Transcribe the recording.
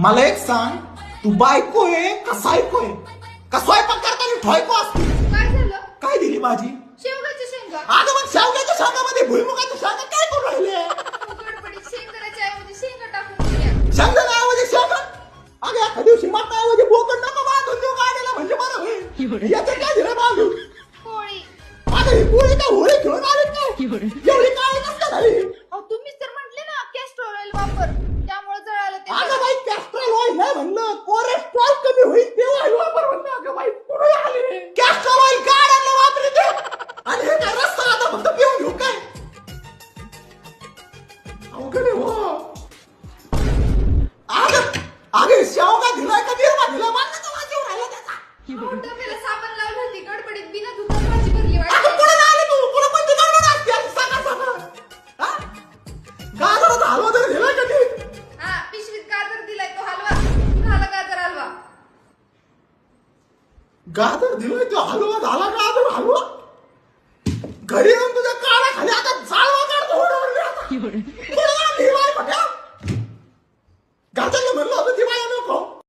मला एक सांग, तू बायको आहे का सायको आहे? का स्वयंपाक करताना ठोयको असते? काय झालं? काय दिली भाजी? शेवगाच्या शेंगा. अगं मग शेवग्याच्या शेंगामध्ये भुईमुगाच्या शेंगा काय करून राहिले? गडबडीत शेंगदाण्याच्या ऐवजी शेंगा टाकून दिल्या. शेंगदाण्याऐवजी शेंगा? अगं एका दिवशी मटणाऐवजी बोकड नको बांधून देऊ गाडीला म्हणजे बरं होईल. याचं काय दिलं बांधून? पोळी. अगं ही पोळी का होळी घेऊन आली काय? एवढी काळी कसं झाली? अहो, तुम्हीच तर म्हटले ना कॅस्टर ऑइल वापर, त्यामुळे जळालं ते. अगं बाई कॅस्ट्रॉल ऑइल नाही म्हणलं, कोलेस्ट्रॉल कमी होईल ते ऑइल वापर म्हणलं. अगं बाई कुठे आले? कॅस्ट्रॉल ऑइल गाड्यांना वापरते आणि हे काय रस्ता आता फक्त पिऊन घेऊ काय? अवघड आहे हो. अगं शेवगा दिलाय का निर्मा दिला मागं तर माझ्यावर राहिला त्याचा. अहो, डब्याला साबण लावली होती, गडबडीत बिना धुता भाजी भरली अगं वाटतं. पुढे आली तू, पुढे कोणती गडबड असते आणि सकाळ सकाळ? हा? गाजराचा हलवा तरी दिलाय का ती? हा, पिशवीत गाजर दिलाय तो हलवा झाला, गाजर हलवा. गाजर दिलाय तो हलवा झाला, गाजर हलवा घरी येऊन तुझ्या काळा खाली आता जाळवा काढतो. पुढे